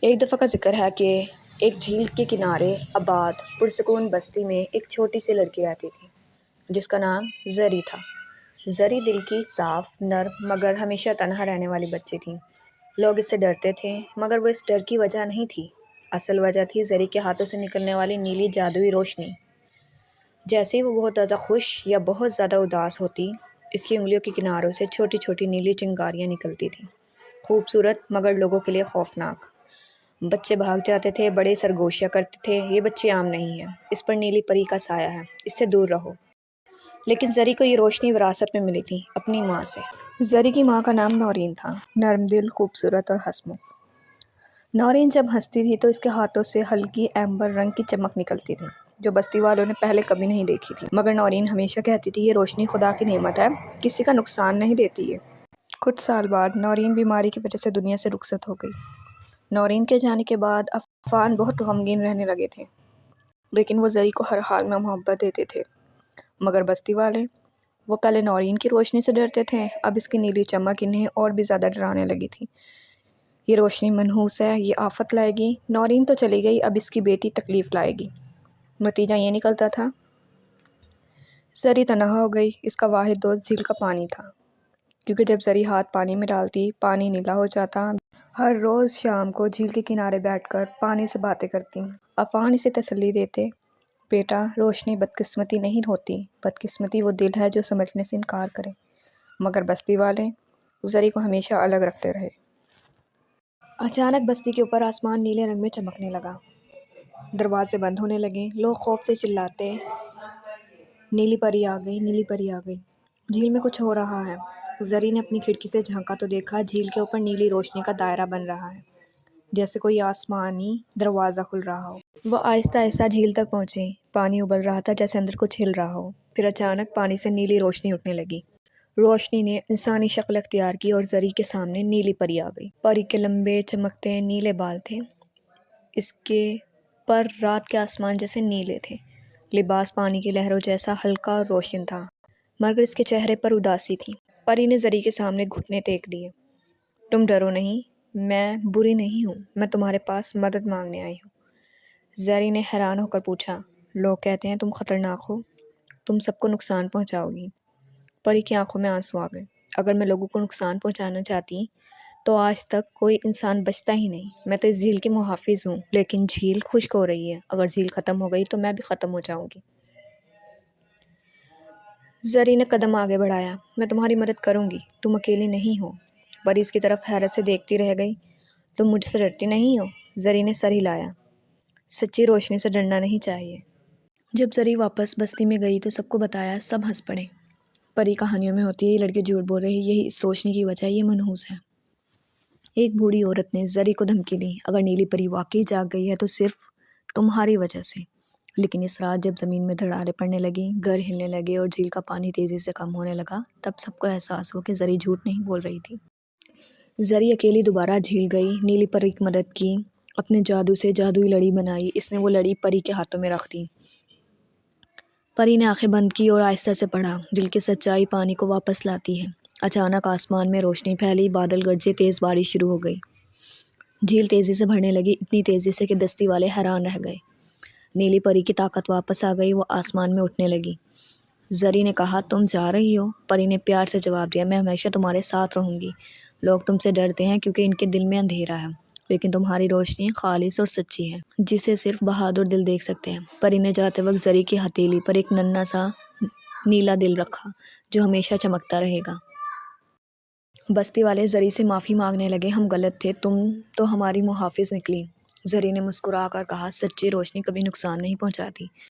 ایک دفعہ کا ذکر ہے کہ ایک جھیل کے کنارے آباد پرسکون بستی میں ایک چھوٹی سی لڑکی رہتی تھی جس کا نام زری تھا۔ زری دل کی صاف، نرم مگر ہمیشہ تنہا رہنے والی بچی تھی۔ لوگ اس سے ڈرتے تھے مگر وہ اس ڈر کی وجہ نہیں تھی۔ اصل وجہ تھی زری کے ہاتھوں سے نکلنے والی نیلی جادوئی روشنی۔ جیسے ہی وہ بہت زیادہ خوش یا بہت زیادہ اداس ہوتی، اس کی انگلیوں کے کناروں سے چھوٹی چھوٹی نیلی چنگاریاں نکلتی تھیں، خوبصورت مگر لوگوں کے لیے خوفناک۔ بچے بھاگ جاتے تھے، بڑے سرگوشیاں کرتے تھے، یہ بچی عام نہیں ہے، اس پر نیلی پری کا سایہ ہے، اس سے دور رہو۔ لیکن زری کو یہ روشنی وراثت میں ملی تھی، اپنی ماں سے۔ زری کی ماں کا نام نورین تھا، نرم دل، خوبصورت اور ہنسمکھ۔ نورین جب ہنستی تھی تو اس کے ہاتھوں سے ہلکی ایمبر رنگ کی چمک نکلتی تھی جو بستی والوں نے پہلے کبھی نہیں دیکھی تھی۔ مگر نورین ہمیشہ کہتی تھی یہ روشنی خدا کی نعمت ہے، کسی کا نقصان نہیں دیتی ہے۔ کچھ سال بعد نورین بیماری کی وجہ سے دنیا سے رخصت ہو گئی۔ نورین کے جانے کے بعد افغان بہت غمگین رہنے لگے تھے، لیکن وہ زری کو ہر حال میں محبت دیتے تھے۔ مگر بستی والے، وہ پہلے نورین کی روشنی سے ڈرتے تھے، اب اس کی نیلی چمک انہیں اور بھی زیادہ ڈرانے لگی تھی۔ یہ روشنی منحوس ہے، یہ آفت لائے گی۔ نورین تو چلی گئی، اب اس کی بیٹی تکلیف لائے گی۔ نتیجہ یہ نکلتا تھا، زری تنہا ہو گئی۔ اس کا واحد دوست جھیل کا پانی تھا، کیونکہ جب زری ہاتھ پانی میں ڈالتی، پانی نیلا ہو جاتا۔ ہر روز شام کو جھیل کے کنارے بیٹھ کر پانی سے باتیں کرتی۔ افغان اسے تسلی دیتے، بیٹا، روشنی بدقسمتی نہیں ہوتی، بدقسمتی وہ دل ہے جو سمجھنے سے انکار کرے۔ مگر بستی والے زری کو ہمیشہ الگ رکھتے رہے۔ اچانک بستی کے اوپر آسمان نیلے رنگ میں چمکنے لگا، دروازے بند ہونے لگے، لوگ خوف سے چلاتے، نیلی پری آ گئی، نیلی پری آ گئی، جھیل میں کچھ ہو رہا ہے۔ زری نے اپنی کھڑکی سے جھانکا تو دیکھا جھیل کے اوپر نیلی روشنی کا دائرہ بن رہا ہے، جیسے کوئی آسمانی دروازہ کھل رہا ہو۔ وہ آہستہ آہستہ جھیل تک پہنچی، پانی ابل رہا تھا جیسے اندر کچھ ہل رہا ہو۔ پھر اچانک پانی سے نیلی روشنی اٹھنے لگی، روشنی نے انسانی شکل اختیار کی اور زری کے سامنے نیلی پری آ گئی۔ پری کے لمبے چمکتے نیلے بال تھے، اس کے پر رات کے آسمان جیسے نیلے تھے، لباس پانی کی لہروں جیسا ہلکا اور روشن تھا، مگر اس کے چہرے پر اداسی تھی۔ پری نے زری کے سامنے گھٹنے ٹیک دیے۔ تم ڈرو نہیں، میں بری نہیں ہوں، میں تمہارے پاس مدد مانگنے آئی ہوں۔ زری نے حیران ہو کر پوچھا، لوگ کہتے ہیں تم خطرناک ہو، تم سب کو نقصان پہنچاؤ گی۔ پری کی آنکھوں میں آنسو آ گئے۔ اگر میں لوگوں کو نقصان پہنچانا چاہتی تو آج تک کوئی انسان بچتا ہی نہیں، میں تو اس جھیل کی محافظ ہوں، لیکن جھیل خشک ہو رہی ہے، اگر جھیل ختم ہو گئی تو میں بھی ختم ہو جاؤں گی۔ زری نے قدم آگے بڑھایا، میں تمہاری مدد کروں گی، تم اکیلی نہیں ہو۔ پری اس کی طرف حیرت سے دیکھتی رہ گئی، تم مجھ سے ڈرتی نہیں ہو؟ زری نے سر ہلایا، سچی روشنی سے ڈرنا نہیں چاہیے۔ جب زری واپس بستی میں گئی تو سب کو بتایا، سب ہنس پڑے۔ پری کہانیوں میں ہوتی ہے، یہ لڑکی جھوٹ بول رہی ہے، یہی اس روشنی کی وجہ ہے، یہ منحوس ہے۔ ایک بوڑھی عورت نے زری کو دھمکی دی، اگر نیلی پری واقعی جاگ گئی ہے تو صرف تمہاری وجہ سے۔ لیکن اس رات جب زمین میں دھڑالیں پڑنے لگیں، گھر ہلنے لگے اور جھیل کا پانی تیزی سے کم ہونے لگا، تب سب کو احساس ہوا کہ زری جھوٹ نہیں بول رہی تھی۔ زری اکیلی دوبارہ جھیل گئی، نیلی پری کی مدد کی، اپنے جادو سے جادوئی لڑی بنائی، اس نے وہ لڑی پری کے ہاتھوں میں رکھ دی۔ پری نے آنکھیں بند کی اور آہستہ سے پڑھا، دل کی سچائی پانی کو واپس لاتی ہے۔ اچانک آسمان میں روشنی پھیلی، بادل گرجے، تیز بارش شروع ہو گئی۔ جھیل تیزی سے بڑھنے لگی، اتنی تیزی سے کہ بستی والے حیران رہ گئے۔ نیلی پری کی طاقت واپس آ گئی، وہ آسمان میں اٹھنے لگی۔ زری نے کہا، تم جا رہی ہو؟ پری نے پیار سے جواب دیا، میں ہمیشہ تمہارے ساتھ رہوں گی۔ لوگ تم سے ڈرتے ہیں کیونکہ ان کے دل میں اندھیرا ہے، لیکن تمہاری روشنی خالص اور سچی ہے، جسے صرف بہادر دل دیکھ سکتے ہیں۔ پری نے جاتے وقت زری کی ہتھیلی پر ایک ننھا سا نیلا دل رکھا جو ہمیشہ چمکتا رہے گا۔ بستی والے زری سے معافی مانگنے لگے، ہم غلط تھے، تم تو ہماری محافظ نکلی۔ زری نے مسکرا کر کہا، سچی روشنی کبھی نقصان نہیں پہنچاتی۔